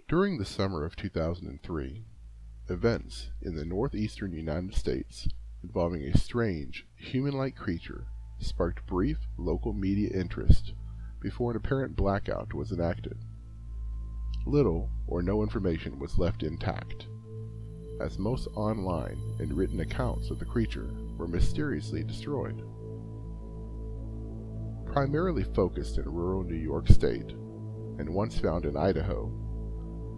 During the summer of 2003, events in the northeastern United States involving a strange, human-like creature sparked brief local media interest before an apparent blackout was enacted. Little or no information was left intact, as most online and written accounts of the creature were mysteriously destroyed. Primarily focused in rural New York State, and once found in Idaho,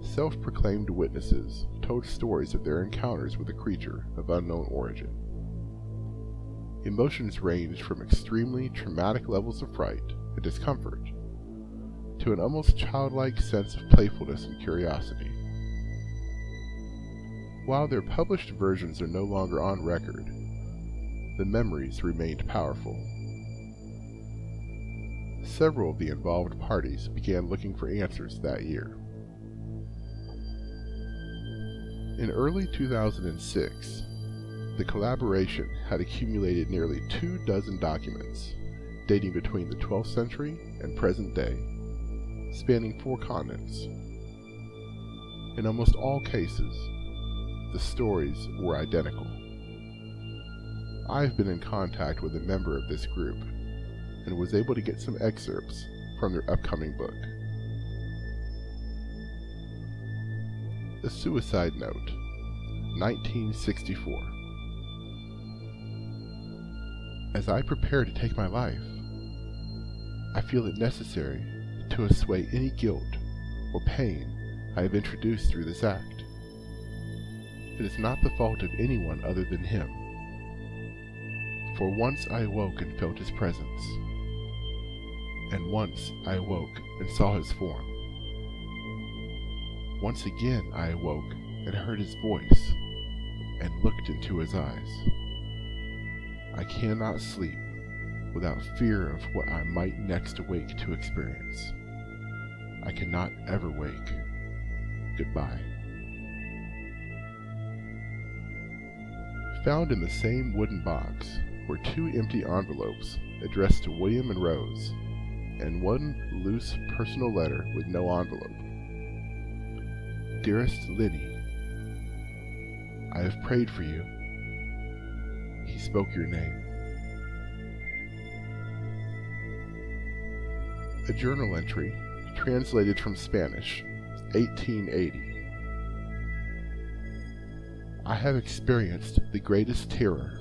self-proclaimed witnesses told stories of their encounters with a creature of unknown origin. Emotions ranged from extremely traumatic levels of fright and discomfort to an almost childlike sense of playfulness and curiosity. While their published versions are no longer on record, the memories remained powerful. Several of the involved parties began looking for answers that year. In early 2006, the collaboration had accumulated nearly 24 documents dating between the 12th century and present day, spanning 4 continents. In almost all cases, the stories were identical. I've been in contact with a member of this group and was able to get some excerpts from their upcoming book. A Suicide Note, 1964. As I prepare to take my life, I feel it necessary to assuage any guilt or pain I have introduced through this act. It is not the fault of anyone other than him. For once I awoke and felt his presence, and once I awoke and saw his form. Once again I awoke and heard his voice and looked into his eyes. I cannot sleep without fear of what I might next awake to experience. I cannot ever wake. Goodbye. Found in the same wooden box were 2 empty envelopes addressed to William and Rose, and 1 loose personal letter with no envelope. Dearest Linny, I have prayed for you. He spoke your name. A journal entry translated from Spanish, 1880. I have experienced the greatest terror.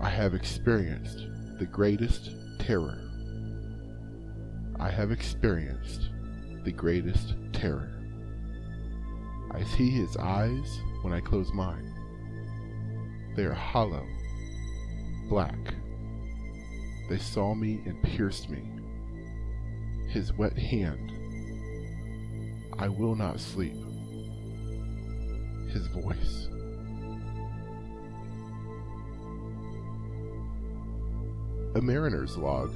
I have experienced the greatest terror. I have experienced the greatest terror. I see his eyes when I close mine. They are hollow, black. They saw me and pierced me. His wet hand. I will not sleep. His voice. A Mariner's Log,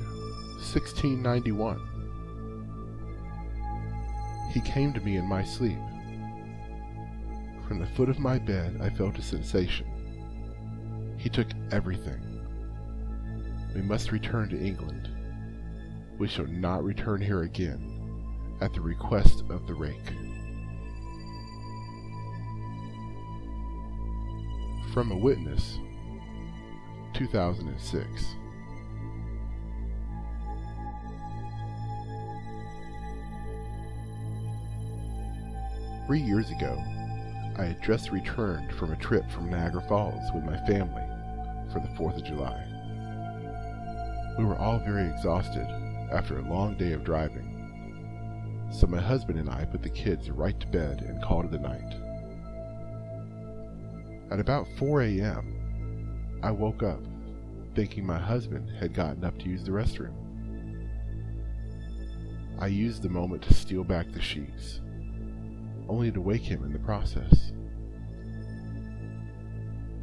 1691. He came to me in my sleep. From the foot of my bed I felt a sensation. He took everything. We must return to England. We shall not return here again, at the request of the Rake. From a Witness, 2006. Three years ago, I had just returned from a trip from Niagara Falls with my family for the 4th of July. We were all very exhausted after a long day of driving, so my husband and I put the kids right to bed and called it a night. At about 4 a.m., I woke up thinking my husband had gotten up to use the restroom. I used the moment to steal back the sheets, only to wake him in the process.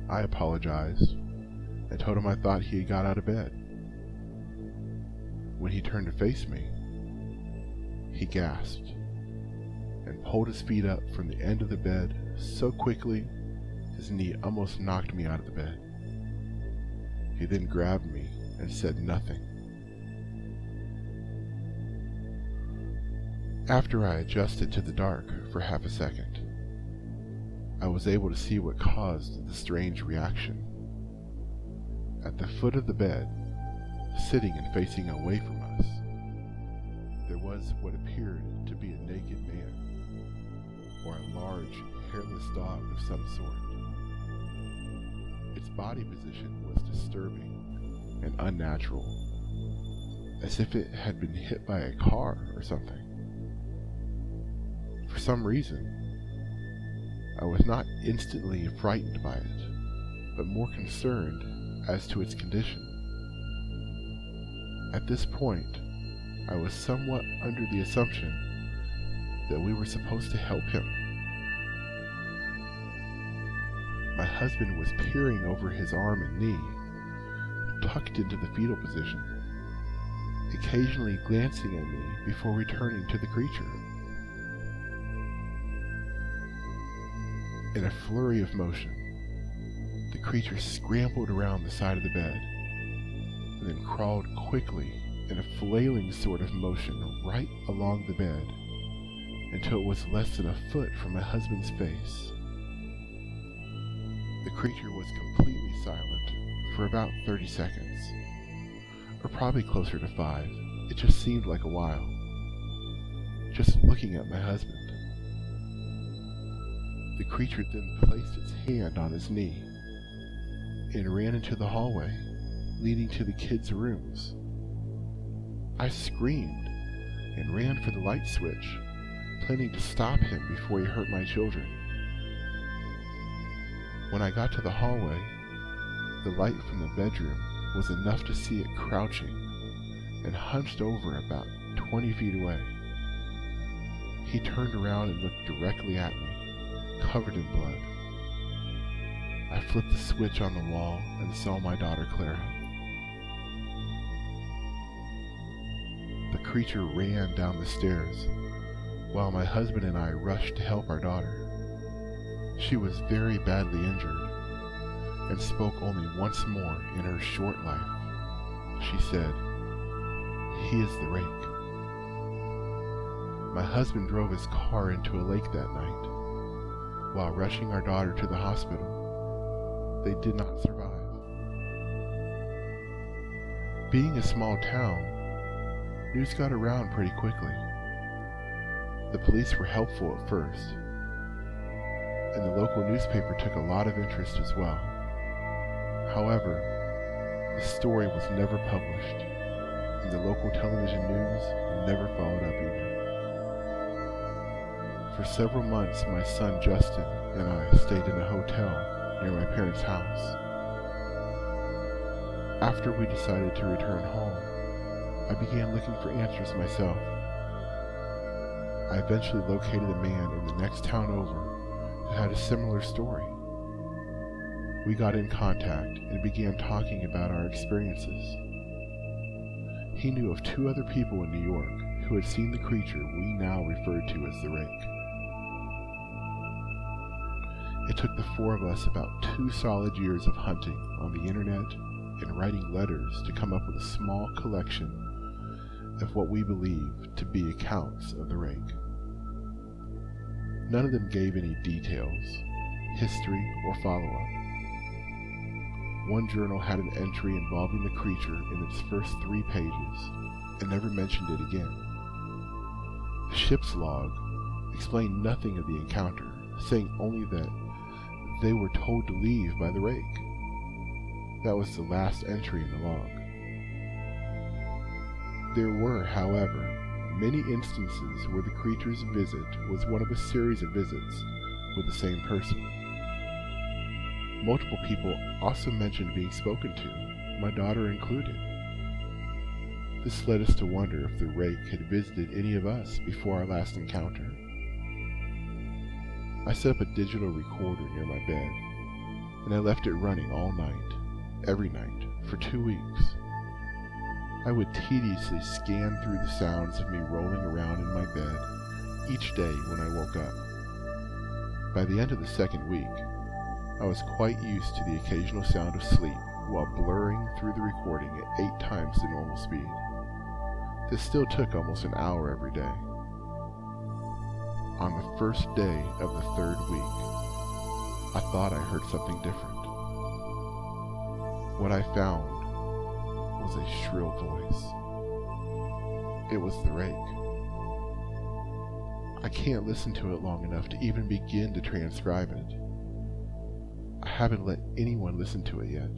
I apologized and told him I thought he had got out of bed. When he turned to face me, he gasped and pulled his feet up from the end of the bed so quickly his knee almost knocked me out of the bed. He then grabbed me and said nothing. After I adjusted to the dark for half a second, I was able to see what caused the strange reaction. At the foot of the bed, sitting and facing away from us, there was what appeared to be a naked man, or a large, hairless dog of some sort. Its body position was disturbing and unnatural, as if it had been hit by a car or something. For some reason, I was not instantly frightened by it, but more concerned as to its condition. At this point, I was somewhat under the assumption that we were supposed to help him. My husband was peering over his arm and knee, tucked into the fetal position, occasionally glancing at me before returning to the creature. In a flurry of motion, the creature scrambled around the side of the bed, and then crawled quickly in a flailing sort of motion right along the bed until it was less than a foot from my husband's face. The creature was completely silent for about 30 seconds, or probably closer to 5. It just seemed like a while, just looking at my husband. The creature then placed its hand on his knee and ran into the hallway leading to the kids' rooms. I screamed and ran for the light switch, planning to stop him before he hurt my children. When I got to the hallway, the light from the bedroom was enough to see it crouching and hunched over about 20 feet away. He turned around and looked directly at me, covered in blood. I flipped the switch on the wall and saw my daughter Clara. The creature ran down the stairs, while my husband and I rushed to help our daughter. She was very badly injured, and spoke only once more in her short life. She said, "He is the Rake." My husband drove his car into a lake that night. While rushing our daughter to the hospital, they did not survive. Being a small town, news got around pretty quickly. The police were helpful at first, and the local newspaper took a lot of interest as well. However, the story was never published, and the local television news never followed up either. For several months, my son Justin and I stayed in a hotel near my parents' house. After we decided to return home, I began looking for answers myself. I eventually located a man in the next town over who had a similar story. We got in contact and began talking about our experiences. He knew of 2 other people in New York who had seen the creature we now referred to as the Rake. It took the 4 of us about 2 solid years of hunting on the internet and writing letters to come up with a small collection of what we believed to be accounts of the Rake. None of them gave any details, history, or follow-up. One journal had an entry involving the creature in its first 3 pages and never mentioned it again. The ship's log explained nothing of the encounter, saying only that they were told to leave by the Rake. That was the last entry in the log. There were, however, many instances where the creature's visit was one of a series of visits with the same person. Multiple people also mentioned being spoken to, my daughter included. This led us to wonder if the Rake had visited any of us before our last encounter. I set up a digital recorder near my bed, and I left it running all night, every night, for 2 weeks. I would tediously scan through the sounds of me rolling around in my bed each day when I woke up. By the end of the second week, I was quite used to the occasional sound of sleep while blurring through the recording at 8 times the normal speed. This still took almost an hour every day. On the first day of the third week, I thought I heard something different. What I found was a shrill voice. It was the Rake. I can't listen to it long enough to even begin to transcribe it. I haven't let anyone listen to it yet.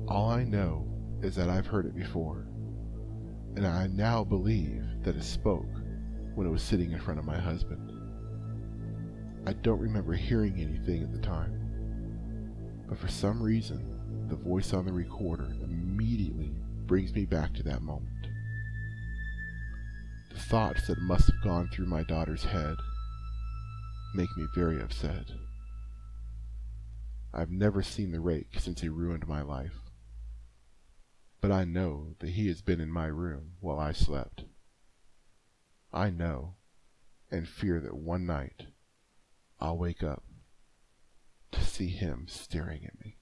All I know is that I've heard it before, and I now believe that it spoke when it was sitting in front of my husband. I don't remember hearing anything at the time, but for some reason, the voice on the recorder immediately brings me back to that moment. The thoughts that must have gone through my daughter's head make me very upset. I've never seen the Rake since he ruined my life, but I know that he has been in my room while I slept. I know and fear that one night I'll wake up to see him staring at me.